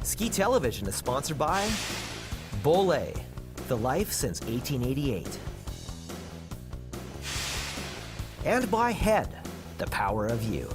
Ski Television is sponsored by Bollé, the life since 1888. And by Head, the power of you.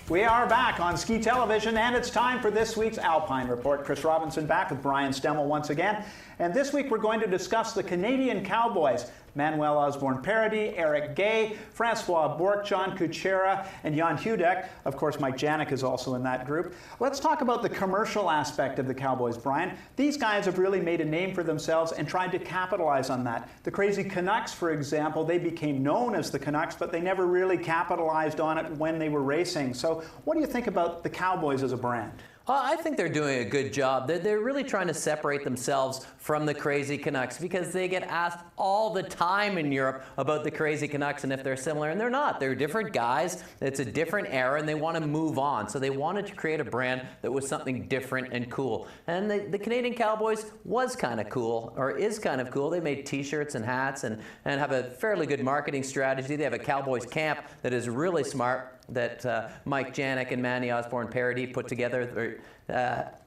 We are back on Ski Television, and it's time for this week's Alpine Report. Chris Robinson back with Brian Stemmle once again. And this week we're going to discuss the Canadian Cowboys. Manuel Osborne-Paradis, Eric Gay, Francois Bourque, John Kuchera, and Jan Hudek. Of course, Mike Janik is also in that group. Let's talk about the commercial aspect of the Cowboys, Brian. These guys have really made a name for themselves and tried to capitalize on that. The Crazy Canucks, for example, they became known as the Canucks, but they never really capitalized on it when they were racing. So what do you think about the Cowboys as a brand? I think they're doing a good job. They're really trying to separate themselves from the Crazy Canucks because they get asked all the time in Europe about the Crazy Canucks and if they're similar, and they're not. They're different guys. It's a different era, and they want to move on. So they wanted to create a brand that was something different and cool. And the Canadian Cowboys was kind of cool, or is kind of cool. They made T-shirts and hats and have a fairly good marketing strategy. They have a Cowboys camp that is really smart, that Mike Janik and Manny Osborne-Paradis put together.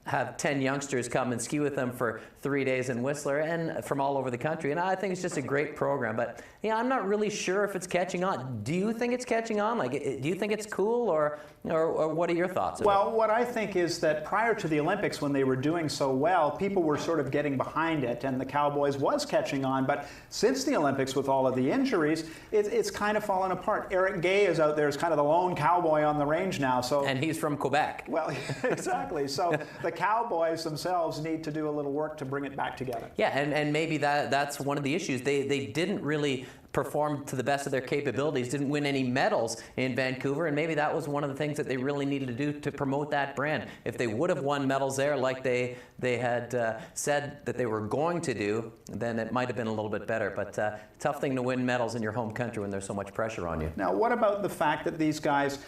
Have 10 youngsters come and ski with them for 3 days in Whistler and from all over the country. And I think it's just a great program. But yeah, I'm not really sure if it's catching on. Do you think it's catching on? Like, do you think it's cool, or what are your thoughts? Well, what I think is that prior to the Olympics, when they were doing so well, people were sort of getting behind it, and the Cowboys was catching on. But since the Olympics, with all of the injuries, it's kind of fallen apart. Eric Gay is out there as kind of the lone cowboy on the range now. And he's from Quebec. Well, exactly. So the Cowboys themselves need to do a little work to bring it back together. Yeah, and maybe that's one of the issues. They didn't really performed to the best of their capabilities, didn't win any medals in Vancouver, and maybe that was one of the things that they really needed to do to promote that brand. If they would have won medals there like they had said that they were going to do, then it might have been a little bit better. But tough thing to win medals in your home country when there's so much pressure on you. Now, what about the fact that these guys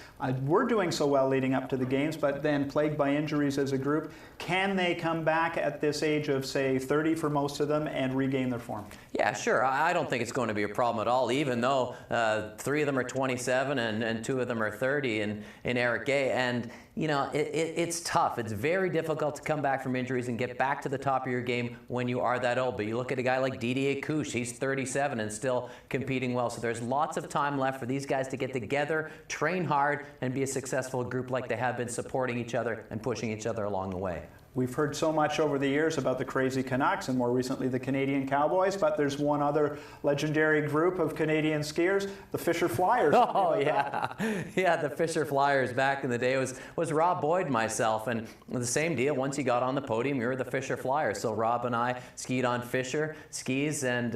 were doing so well leading up to the games, but then plagued by injuries as a group? Can they come back at this age of, say, 30 for most of them and regain their form? Yeah, sure. I don't think it's going to be a problem at all, even though 3 of them are 27 and 2 of them are 30 in Eric Gay. And, you know, it's tough. It's very difficult to come back from injuries and get back to the top of your game when you are that old. But you look at a guy like Didier Couche, he's 37 and still competing well. So there's lots of time left for these guys to get together, train hard, and be a successful group like they have been, supporting each other and pushing each other along the way. We've heard so much over the years about the Crazy Canucks and more recently the Canadian Cowboys, but there's one other legendary group of Canadian skiers, the Fisher Flyers. Oh, yeah. Yeah, the Fisher Flyers back in the day was Rob Boyd and myself, and the same deal. Once you got on the podium, you were the Fisher Flyers. So Rob and I skied on Fisher skis and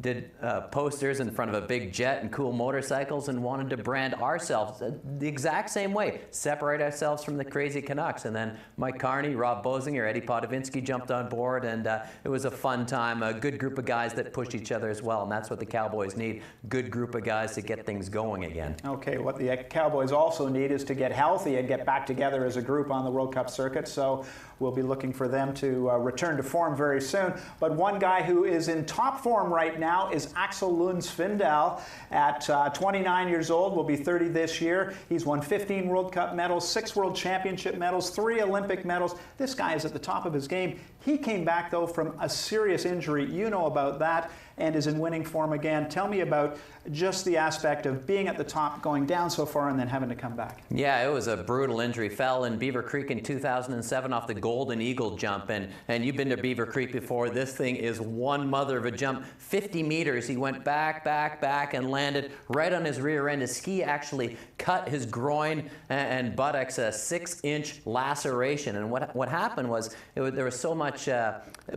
did posters in front of a big jet and cool motorcycles and wanted to brand ourselves the exact same way, separate ourselves from the Crazy Canucks. And then Mike Carney, Rob Bosinger, Eddie Podovinsky jumped on board, and it was a fun time, a good group of guys that pushed each other as well, and that's what the Cowboys need, good group of guys to get things going again. Okay, what the Cowboys also need is to get healthy and get back together as a group on the World Cup circuit, so we'll be looking for them to return to form very soon. But one guy who is in top form right now is Aksel Lund Svindal. At 29 years old, will be 30 this year. He's won 15 World Cup medals, 6 World Championship medals, 3 Olympic medals. This guy is at the top of his game. He came back, though, from a serious injury. You know about that, and is in winning form again. Tell me about just the aspect of being at the top, going down so far, and then having to come back. Yeah, it was a brutal injury. Fell in Beaver Creek in 2007 off the Golden Eagle jump, and you've been to Beaver Creek before. This thing is one mother of a jump. 50 meters. He went back, and landed right on his rear end. His ski actually cut his groin and buttocks, a 6-inch laceration. And what happened was there was so much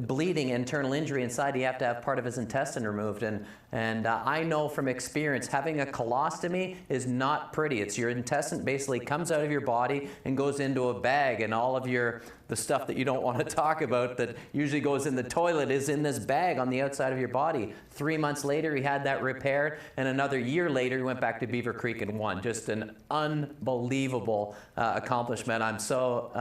bleeding, internal injury inside, you have to have part of his intestine removed. And I know from experience, having a colostomy is not pretty. It's your intestine basically comes out of your body and goes into a bag, and all of the stuff that you don't want to talk about that usually goes in the toilet is in this bag on the outside of your body. 3 months later, he had that repaired, and another year later, he went back to Beaver Creek and won. Just an unbelievable accomplishment. I'm so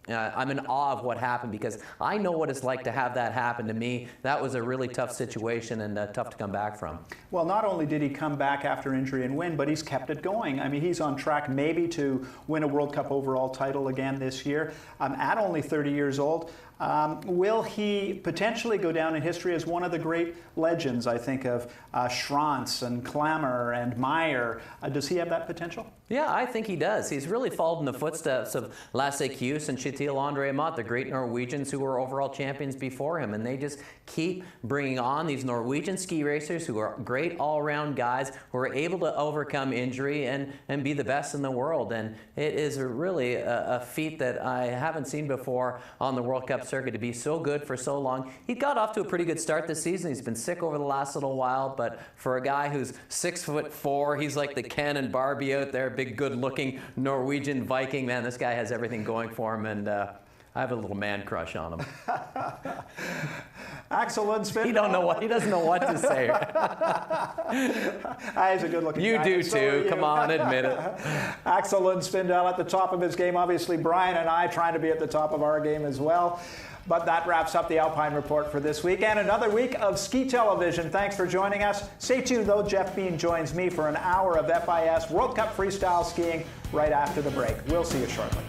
I'm in awe of what happened, because I know what it's like to have that happen to me. That was a really tough situation and tough to come back from. Well, not only did he come back after injury and win, but he's kept it going. I mean, he's on track maybe to win a World Cup overall title again this year. At only 30 years old, will he potentially go down in history as one of the great legends, I think, of Schrantz and Klammer and Meyer? Does he have that potential? Yeah, I think he does. He's really followed in the footsteps of Lasse Kjus and Kjetil André Amat, the great Norwegians who were overall champions before him. And they just keep bringing on these Norwegian ski racers who are great all-around guys who are able to overcome injury and be the best in the world. And it is really a feat that I haven't seen before on the World Cup circuit, to be so good for so long. He got off to a pretty good start this season. He's been sick over the last little while, but for a guy who's 6'4", he's like the Ken and Barbie out there, big good-looking Norwegian Viking. Man, this guy has everything going for him, and I have a little man crush on him. Aksel Lund Svindal. He doesn't know what to say. He's a good-looking guy. You do too. Come on, admit it. Aksel Lund Svindal at the top of his game. Obviously, Brian and I trying to be at the top of our game as well. But that wraps up the Alpine Report for this week and another week of Ski Television. Thanks for joining us. Stay tuned, though. Jeff Bean joins me for an hour of FIS World Cup freestyle skiing right after the break. We'll see you shortly.